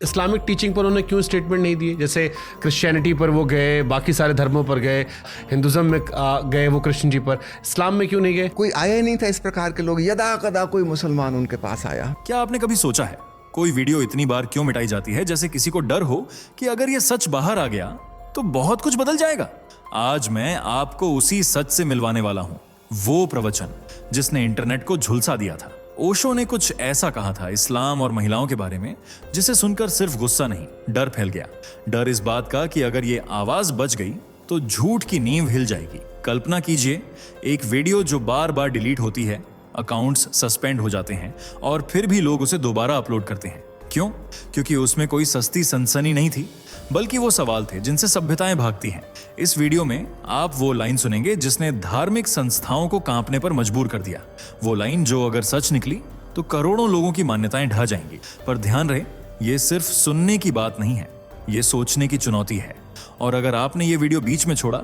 Islamic teaching पर उन्होंने क्यों स्टेटमेंट नहीं दिए? जैसे क्रिश्चियनिटी पर वो गए, बाकी सारे धर्मों पर गए, हिंदुज़म में गए वो कृष्ण जी पर, इस्लाम में क्यों नहीं गए? कोई आया ही नहीं था इस प्रकार के लोग, यदा कदा कोई मुसलमान उनके पास आया। क्या आपने कभी सोचा है कोई वीडियो इतनी बार क्यों मिटाई जाती है? जैसे किसी को डर हो कि अगर ये सच बाहर आ गया तो बहुत कुछ बदल जाएगा। आज मैं आपको उसी सच से मिलवाने वाला हूं, वो प्रवचन जिसने इंटरनेट को झुलसा दिया था। ओशो ने कुछ ऐसा कहा था इस्लाम और महिलाओं के बारे में, जिसे सुनकर सिर्फ गुस्सा नहीं, डर फैल गया। डर इस बात का कि अगर ये आवाज बच गई तो झूठ की नींव हिल जाएगी। कल्पना कीजिए, एक वीडियो जो बार बार डिलीट होती है, अकाउंट्स सस्पेंड हो जाते हैं और फिर भी लोग उसे दोबारा अपलोड करते हैं। क्यों? क्योंकि उसमें कोई सस्ती सनसनी नहीं थी, बल्कि वो सवाल थे जिनसे सभ्यताएं भागती हैं। इस वीडियो में आप वो लाइन सुनेंगे जिसने धार्मिक संस्थाओं को कांपने पर मजबूर कर दिया। वो लाइन जो अगर सच निकली तो करोड़ों लोगों की मान्यताएं ढह जाएंगी। पर ध्यान रहे, ये सिर्फ सुनने की बात नहीं है, ये सोचने की चुनौती है। और अगर आपने ये वीडियो बीच में छोड़ा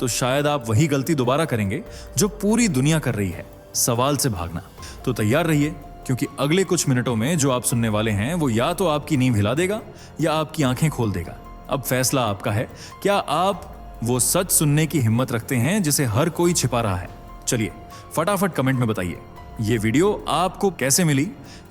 तो शायद आप वही गलती दोबारा करेंगे जो पूरी दुनिया कर रही है, सवाल से भागना। तो तैयार रहिए, क्योंकि अगले कुछ मिनटों में जो आप सुनने वाले हैं वो या तो आपकी नींव हिला देगा या आपकी आंखें खोल देगा। अब फैसला आपका है, क्या आप वो सच सुनने की हिम्मत रखते हैं जिसे हर कोई छिपा रहा है? चलिए फटाफट कमेंट में बताइए, ये वीडियो आपको कैसे मिली?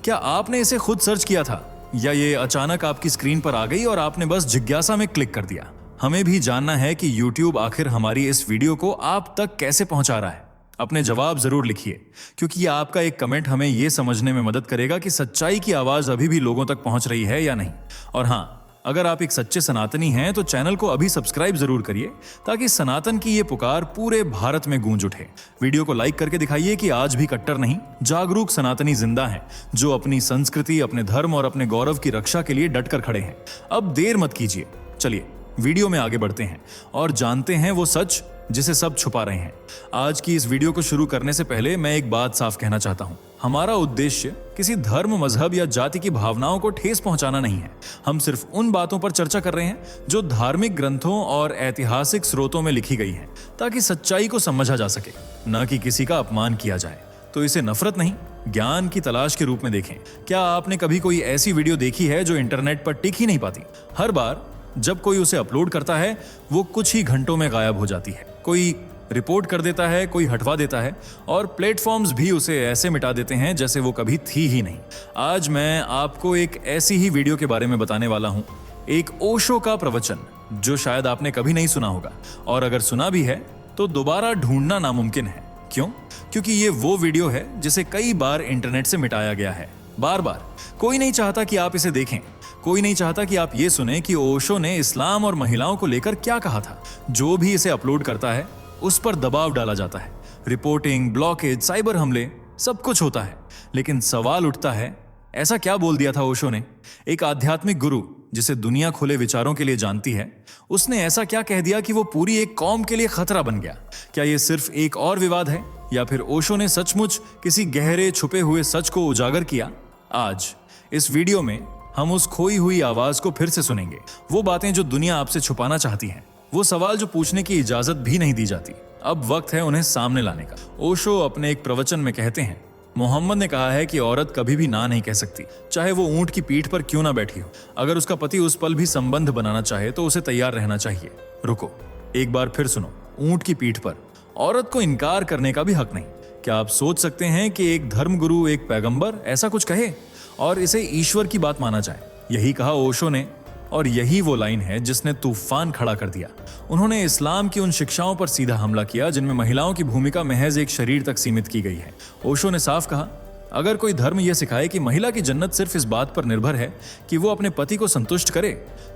क्या आपने इसे खुद सर्च किया था या ये अचानक आपकी स्क्रीन पर आ गई और आपने बस जिज्ञासा में क्लिक कर दिया? हमें भी जानना है कि YouTube आखिर हमारी इस वीडियो को आप तक कैसे पहुंचा रहा है। अपने जवाब जरूर लिखिए, क्योंकि ये आपका एक कमेंट हमें ये समझने में मदद करेगा कि सच्चाई की आवाज अभी भी लोगों तक पहुंच रही है या नहीं। और हाँ, अगर आप एक सच्चे सनातनी हैं तो चैनल को अभी सब्सक्राइब जरूर करिए, ताकि सनातन की ये पुकार पूरे भारत में गूंज उठे। वीडियो को लाइक करके दिखाइए कि आज भी कट्टर नहीं, जागरूक सनातनी जिंदा हैं, जो अपनी संस्कृति, अपने धर्म और अपने गौरव की रक्षा के लिए डटकर खड़े हैं। अब देर मत कीजिए, चलिए वीडियो में आगे बढ़ते हैं और जानते हैं वो सच जिसे सब छुपा रहे हैं। आज की इस वीडियो को शुरू करने से पहले मैं एक बात साफ कहना चाहता हूं। हमारा उद्देश्य किसी धर्म, मजहब या जाति की भावनाओं को ठेस पहुंचाना नहीं है। हम सिर्फ उन बातों पर चर्चा कर रहे हैं जो धार्मिक ग्रंथों और ऐतिहासिक स्रोतों में लिखी गई हैं, ताकि सच्चाई को समझा जा सके, न कि किसी का अपमान किया जाए। तो इसे नफरत नहीं, ज्ञान की तलाश के रूप में देखें। क्या आपने कभी कोई ऐसी वीडियो देखी है जो इंटरनेट पर टिक ही नहीं पाती? हर बार जब कोई उसे अपलोड करता है वो कुछ ही घंटों में गायब हो जाती है। कोई रिपोर्ट कर देता है, कोई हटवा देता है, और प्लेटफॉर्म्स भी उसे ऐसे मिटा देते हैं जैसे वो कभी थी ही नहीं। आज मैं आपको एक ऐसी ही वीडियो के बारे में बताने वाला हूं, एक ओशो का प्रवचन जो शायद आपने कभी नहीं सुना होगा, और अगर सुना भी है तो दोबारा ढूंढना नामुमकिन है। क्यों? क्योंकि ये वो वीडियो है जिसे कई बार इंटरनेट से मिटाया गया है, बार बार। कोई नहीं चाहता कि आप इसे देखें, कोई नहीं चाहता कि आप ये सुने कि ओशो ने इस्लाम और महिलाओं को लेकर क्या कहा था। जो भी इसे अपलोड करता है उस पर दबाव डाला जाता है, रिपोर्टिंग, ब्लॉकेज, साइबर हमले, सब कुछ होता है। लेकिन सवाल उठता है, ऐसा क्या बोल दिया था ओशो ने? एक आध्यात्मिक गुरु जिसे दुनिया खुले विचारों के लिए जानती है, उसने ऐसा क्या कह दिया कि वो पूरी एक कौम के लिए खतरा बन गया? क्या ये सिर्फ एक और विवाद है, या फिर ओशो ने सचमुच किसी गहरे छुपे हुए सच को उजागर किया? आज इस वीडियो में हम उस खोई हुई आवाज को फिर से सुनेंगे, वो बातें जो दुनिया आपसे छुपाना चाहती है, वो सवाल जो पूछने की इजाजत भी नहीं दी जाती। अब वक्त है उन्हें सामने लाने का। ओशो अपने एक प्रवचन में कहते हैं, मोहम्मद ने कहा है कि औरत कभी भी ना नहीं कह सकती, चाहे वो ऊंट की पीठ पर क्यों ना बैठी हो। अगर उसका पति उस पल भी संबंध बनाना चाहे तो उसे तैयार रहना चाहिए। रुको, एक बार फिर सुनो। ऊंट की पीठ पर औरत को इनकार करने का भी हक नहीं। क्या आप सोच सकते हैं कि एक धर्मगुरु, एक पैगंबर ऐसा कुछ कहे और इसे ईश्वर की बात माना जाए? यही कहा ओशो ने, और यही वो लाइन है जिसने तूफान खड़ा कर दिया। उन्होंने इस्लाम की उन शिक्षाओं पर सीधा हमला किया जिनमें महिलाओं की भूमिका महज एक शरीर तक सीमित की गई है। ओशो ने साफ कहा, अगर कोई धर्म यह सिखाए कि महिला की जन्नत सिर्फ इस बात पर निर्भर है कि वो अपने पति को संतुष्ट करे,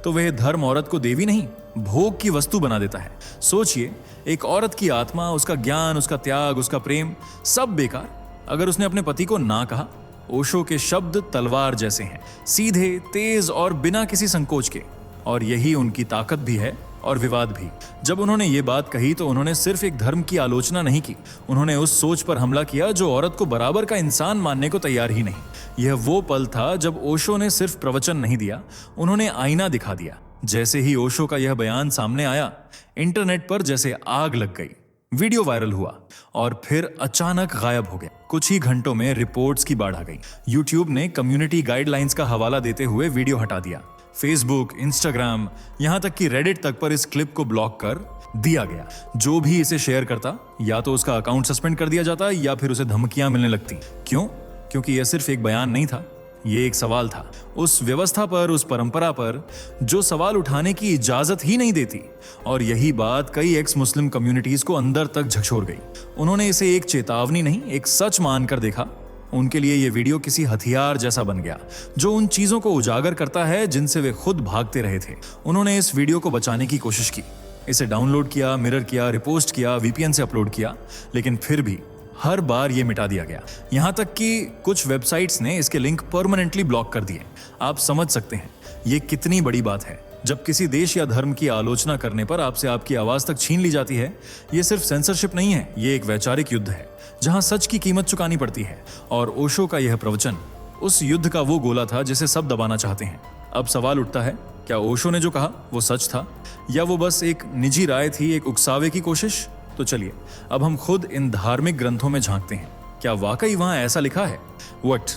तो वह धर्म औरत को देवी नहीं, भोग की वस्तु बना देता है। सोचिए, एक औरत की आत्मा, उसका ज्ञान, उसका त्याग, उसका प्रेम, सब बेकार अगर उसने अपने पति को ना कहा। ओशो के शब्द तलवार जैसे हैं, सीधे, तेज और बिना किसी संकोच के। और यही उनकी ताकत भी है और विवाद भी। जब उन्होंने ये बात कही तो उन्होंने सिर्फ एक धर्म की आलोचना नहीं की, उन्होंने उस सोच पर हमला किया जो औरत को बराबर का इंसान मानने को तैयार ही नहीं। यह वो पल था जब ओशो ने सिर्फ प्रवचन नहीं दिया, उन्होंने आईना दिखा दिया। जैसे ही ओशो का यह बयान सामने आया, इंटरनेट पर जैसे आग लग गई। वीडियो वायरल हुआ और फिर अचानक गायब हो गया। कुछ ही घंटों में रिपोर्ट्स की बाढ़ आ गई। यूट्यूब ने कम्युनिटी गाइडलाइंस का हवाला देते हुए वीडियो हटा दिया। फेसबुक, इंस्टाग्राम, यहां तक कि रेडिट तक पर इस क्लिप को ब्लॉक कर दिया गया। जो भी इसे शेयर करता या तो उसका अकाउंट सस्पेंड कर दिया जाता या फिर उसे धमकियां मिलने लगती। क्यों? क्योंकि यह सिर्फ एक बयान नहीं था, ये एक सवाल था उस व्यवस्था पर, उस परंपरा पर जो सवाल उठाने की इजाजत ही नहीं देती। और यही बात कई एक्स मुस्लिम कम्युनिटीज को अंदर तक झकझोर गई। उन्होंने इसे एक चेतावनी नहीं, एक सच मानकर देखा। उनके लिए यह वीडियो किसी हथियार जैसा बन गया जो उन चीजों को उजागर करता है जिनसे वे खुद भागते रहे थे। उन्होंने इस वीडियो को बचाने की कोशिश की, इसे डाउनलोड किया, मिरर किया, रिपोस्ट किया, वीपीएन से अपलोड किया, लेकिन फिर भी हर बार ये मिटा दिया गया। यहां तक कि कुछ वेबसाइट्स ने इसके लिंक परमानेंटली ब्लॉक कर दिए। आप समझ सकते हैं ये कितनी बड़ी बात है जब किसी देश या धर्म की आलोचना करने पर आपसे आपकी आवाज तक छीन ली जाती है। ये सिर्फ सेंसरशिप नहीं है, ये एक वैचारिक युद्ध है जहां सच की कीमत चुकानी पड़ती है। और ओशो का यह प्रवचन उस युद्ध का वो गोला था जिसे सब दबाना चाहते हैं। अब सवाल उठता है, क्या ओशो ने जो कहा वो सच था या वो बस एक निजी राय थी, एक उकसावे की कोशिश? तो चलिए अब हम खुद इन धार्मिक ग्रंथों में झांकते हैं। क्या वाकई वहां ऐसा लिखा है? वट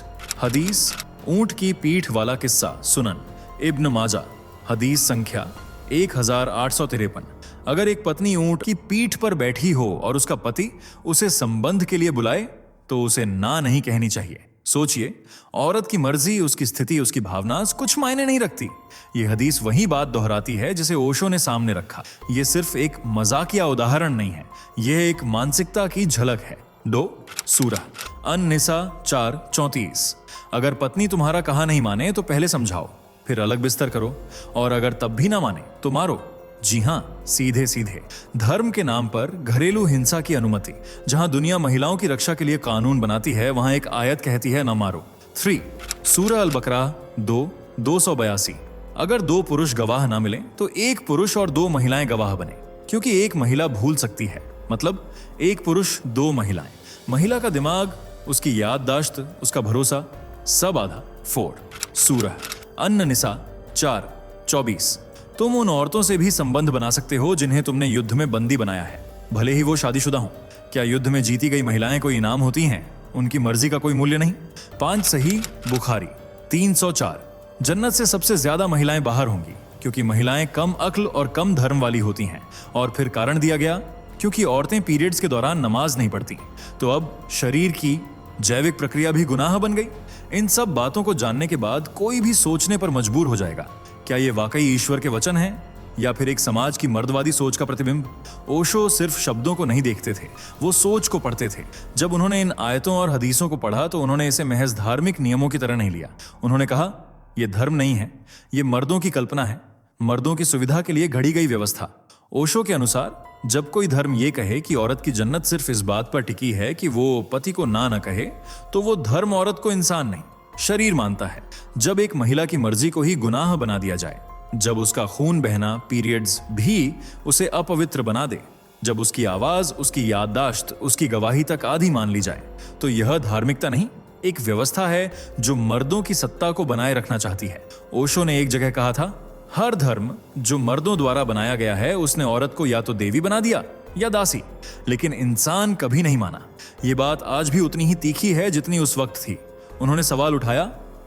हदीस, ऊंट की पीठ वाला किस्सा, सुनन इब्न माजा, हदीस संख्या 1853। अगर एक पत्नी ऊंट की पीठ पर बैठी हो और उसका पति उसे संबंध के लिए बुलाए तो उसे ना नहीं कहनी चाहिए। सोचिए, औरत की मर्जी, उसकी स्थिति, उसकी भावना कुछ मायने नहीं रखती। यह हदीस वही बात दोहराती है जिसे ओशो ने सामने रखा। यह सिर्फ एक मजाकिया उदाहरण नहीं है, यह एक मानसिकता की झलक है। 2 सूरह अन-निसा 4:34। अगर पत्नी तुम्हारा कहा नहीं माने तो पहले समझाओ, फिर अलग बिस्तर करो, और अगर तब भी ना माने तो मारो। जी हां, सीधे सीधे। धर्म के नाम पर घरेलू हिंसा की अनुमति। जहां दुनिया महिलाओं की रक्षा के लिए कानून बनाती है, वहां एक आयत कहती है न मारो। 3 सूरह अल-बकरा 2:282। अगर 2 पुरुष गवाह ना मिले तो 1 पुरुष और 2 महिलाएं गवाह बने, क्योंकि 1 महिला भूल सकती है। मतलब 1 पुरुष 2 महिलाएं। महिला का दिमाग, उसकी याददाश्त, उसका भरोसा सब आधा। 4 सूरह अन-निसा 4:24। तुम उन औरतों से भी संबंध बना सकते हो जिन्हें तुमने युद्ध में बंदी बनाया है, भले ही वो शादीशुदा हों। क्या युद्ध में जीती गई महिलाएं कोई इनाम होती हैं? उनकी मर्जी का कोई मूल्य नहीं। 5 सही बुखारी 304। जन्नत से सबसे ज्यादा महिलाएं बाहर होंगी क्योंकि महिलाएं कम अक्ल और कम धर्म वाली होती हैं। और फिर कारण दिया गया, क्योंकि औरतें पीरियड्स के दौरान नमाज नहीं पढ़ती। तो अब शरीर की जैविक प्रक्रिया भी गुनाह बन गई। इन सब बातों को जानने के बाद कोई भी सोचने पर मजबूर हो जाएगा, क्या ये वाकई ईश्वर के वचन हैं या फिर एक समाज की मर्दवादी सोच का प्रतिबिंब? ओशो सिर्फ शब्दों को नहीं देखते थे, वो सोच को पढ़ते थे। जब उन्होंने इन आयतों और हदीसों को पढ़ा तो उन्होंने इसे महज धार्मिक नियमों की तरह नहीं लिया। उन्होंने कहा, यह धर्म नहीं है, ये मर्दों की कल्पना है, मर्दों की सुविधा के लिए घड़ी गई व्यवस्था। ओशो के अनुसार जब कोई धर्म ये कहे कि औरत की जन्नत सिर्फ इस बात पर टिकी है कि वो पति को ना कहे, तो वो धर्म औरत को इंसान नहीं, शरीर मानता है। जब एक महिला की मर्जी को ही गुनाह बना दिया जाए, जब उसका खून बहना, पीरियड्स भी उसे अपवित्र बना दे, जब उसकी आवाज, उसकी याददाश्त, उसकी गवाही तक आधी मान ली जाए, तो यह धार्मिकता नहीं, एक व्यवस्था है जो मर्दों की सत्ता को बनाए रखना चाहती है। ओशो ने एक जगह कहा था, हर धर्म जो मर्दों द्वारा बनाया गया है उसने औरत को या तो देवी बना दिया या दासी, लेकिन इंसान कभी नहीं माना। यह बात आज भी उतनी ही तीखी है जितनी उस वक्त थी। उन्होंने सवाल उठाया,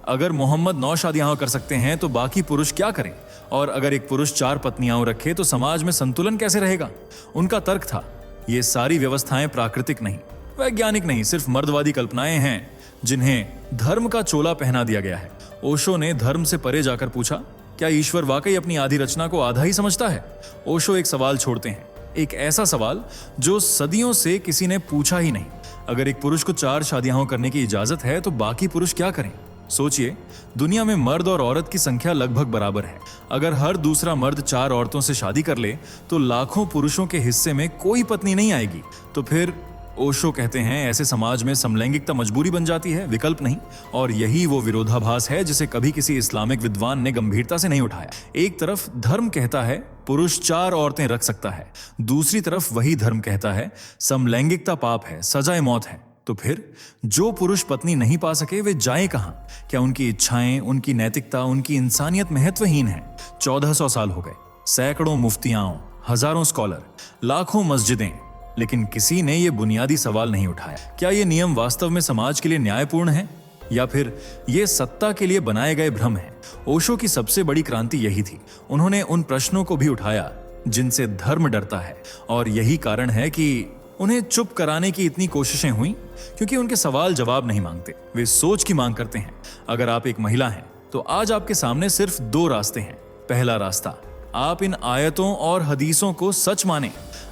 अगर मोहम्मद 9 शादियां कर सकते हैं तो बाकी पुरुष क्या करें? और अगर एक पुरुष 4 पत्नियां रखे तो समाज में संतुलन कैसे रहेगा? उनका तर्क था, ये सारी व्यवस्थाएं प्राकृतिक नहीं, वैज्ञानिक नहीं, सिर्फ मर्दवादी कल्पनाएं हैं जिन्हें धर्म का चोला पहना दिया गया है। ओशो ने धर्म से परे जाकर पूछा, क्या ईश्वर वाकई अपनी आधी रचना को आधा ही समझता है? ओशो एक सवाल छोड़ते हैं, एक ऐसा सवाल जो सदियों से किसी ने पूछा ही नहीं। अगर एक पुरुष को 4 शादियां करने की इजाजत है तो बाकी पुरुष क्या करें? सोचिए, दुनिया में मर्द और औरत की संख्या लगभग बराबर है। अगर हर दूसरा मर्द 4 औरतों से शादी कर ले तो लाखों पुरुषों के हिस्से में कोई पत्नी नहीं आएगी। तो फिर ओशो कहते हैं, ऐसे समाज में समलैंगिकता मजबूरी बन जाती है, विकल्प नहीं। और यही वो विरोधाभास है जिसे कभी किसी इस्लामिक विद्वान ने गंभीरता से नहीं उठाया। एक तरफ धर्म कहता है पुरुष 4 औरतें रख सकता है, दूसरी तरफ वही धर्म कहता है समलैंगिकता पाप है, सजाए मौत है। तो फिर जो पुरुष पत्नी नहीं पा सके वे जाएं कहां? क्या उनकी इच्छाएं, उनकी नैतिकता, उनकी इंसानियत महत्वहीन है? 1400 साल हो गए, सैकड़ों मुफ्तियाओं, हजारों स्कॉलर, लाखों मस्जिदें, लेकिन किसी ने यह बुनियादी सवाल नहीं उठाया, क्या ये नियम वास्तव में समाज के लिए न्यायपूर्ण है? या फिर ये सत्ता के लिए बनाए गए भ्रम हैं? ओशो की सबसे बड़ी क्रांति यही थी। उन्होंने उन प्रश्नों को भी उठाया जिनसे धर्म डरता है, और यही कारण है कि उन्हें चुप कराने की इतनी कोशिशें हुई, क्योंकि उनके सवाल जवाब नहीं मांगते, वे सोच की मांग करते हैं। अगर आप एक महिला हैं तो आज आपके सामने सिर्फ 2 रास्ते हैं। पहला रास्ता, आप इन आयतों और हदीसों को सच माने।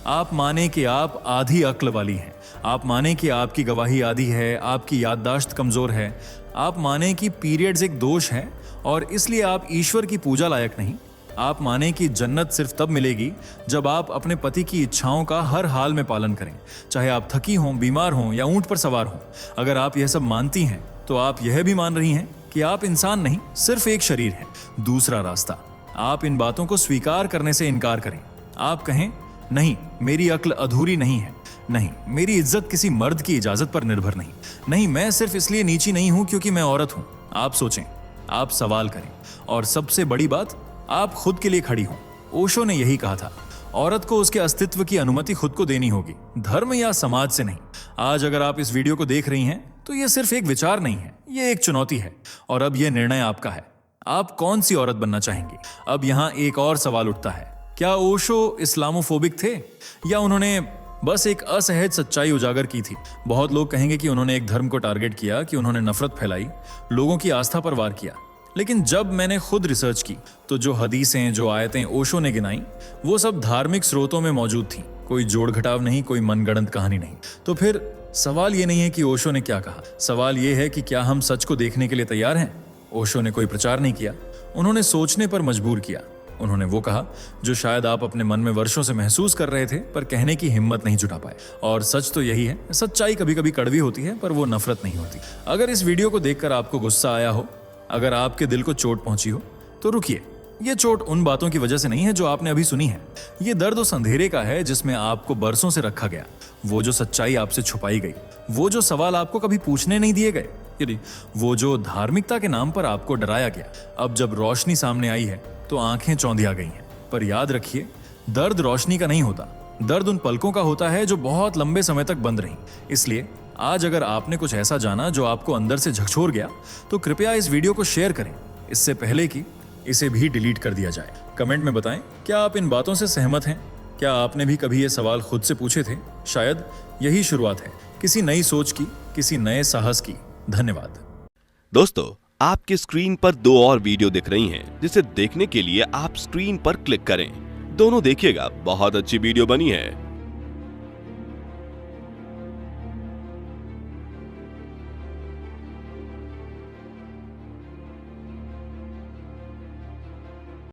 आप माने कि आप आधी अक्ल वाली हैं, आप माने कि आपकी गवाही आधी है, आपकी याददाश्त कमजोर है, आप माने कि पीरियड्स एक दोष है और इसलिए आप ईश्वर की पूजा लायक नहीं। आप माने कि जन्नत सिर्फ तब मिलेगी जब आप अपने पति की इच्छाओं का हर हाल में पालन करें, चाहे आप थकी हों, बीमार हों या ऊंट पर सवार हों। अगर आप यह सब मानती हैं तो आप यह भी मान रही हैं कि आप इंसान नहीं, सिर्फ एक शरीर है। दूसरा रास्ता, आप इन बातों को स्वीकार करने से इनकार करें। आप कहें, नहीं, मेरी अक्ल अधूरी नहीं है, नहीं, मेरी इज्जत किसी मर्द की इजाजत पर निर्भर नहीं, नहीं, मैं सिर्फ इसलिए नीची नहीं हूं क्योंकि मैं औरत हूं। आप सोचें, आप सवाल करें, और सबसे बड़ी बात, आप खुद के लिए खड़ी हों। ओशो ने यही कहा था, औरत को उसके अस्तित्व की अनुमति खुद को देनी होगी, धर्म या समाज से नहीं। आज अगर आप इस वीडियो को देख रही हैं तो यह सिर्फ एक विचार नहीं है, यह एक चुनौती है, और अब यह निर्णय आपका है। आप कौन सी औरत बनना चाहेंगी? अब यहां एक और सवाल उठता है, क्या ओशो इस्लामोफोबिक थे, या उन्होंने बस एक असहज सच्चाई उजागर की थी? बहुत लोग कहेंगे कि उन्होंने एक धर्म को टारगेट किया, कि उन्होंने नफरत फैलाई, लोगों की आस्था पर वार किया। लेकिन जब मैंने खुद रिसर्च की तो जो हदीसें, जो आयतें ओशो ने गिनाई, वो सब धार्मिक स्रोतों में मौजूद थीं। कोई जोड़ घटाव नहीं, कोई मनगढ़ंत कहानी नहीं। तो फिर सवाल ये नहीं है कि ओशो ने क्या कहा, सवाल ये है कि क्या हम सच को देखने के लिए तैयार हैं? ओशो ने कोई प्रचार नहीं किया, उन्होंने सोचने पर मजबूर किया। उन्होंने वो कहा जो शायद आप अपने मन में वर्षों से महसूस कर रहे थे, पर कहने की हिम्मत नहीं जुटा पाए। और सच तो यही है, सच्चाई कभी कभी कड़वी होती है, पर वो नफरत नहीं होती। अगर इस वीडियो को देखकर आपको गुस्सा आया हो, अगर आपके दिल को चोट पहुंची हो, तो रुकिए। ये चोट उन बातों की वजह से नहीं है जो आपने अभी सुनी है। ये दर्द उस अंधेरे का है जिसमें आपको बरसों से रखा गया, वो जो सच्चाई आपसे छुपाई गई, वो जो सवाल आपको कभी पूछने नहीं दिए गए, वो जो धार्मिकता के नाम पर आपको डराया गया। अब जब रोशनी सामने आई है तो आंखें चौंधिया गई हैं। पर याद रखिए, दर्द रोशनी का नहीं होता, दर्द उन पलकों का होता है जो बहुत लंबे समय तक बंद रहीं। इसलिए आज अगर आपने कुछ ऐसा जाना जो आपको अंदर से झकझोर गया, तो कृपया इस वीडियो को शेयर करें, इससे पहले कि इसे भी डिलीट कर दिया जाए। कमेंट में बताएं, क्या आप इन बातों से सहमत हैं? क्या आपने भी कभी ये सवाल खुद से पूछे थे? शायद यही शुरुआत है किसी नई सोच की, किसी नए साहस की। धन्यवाद दोस्तों, आपके स्क्रीन पर 2 और वीडियो दिख रही हैं, जिसे देखने के लिए आप स्क्रीन पर क्लिक करें। दोनों देखिएगा, बहुत अच्छी वीडियो बनी है।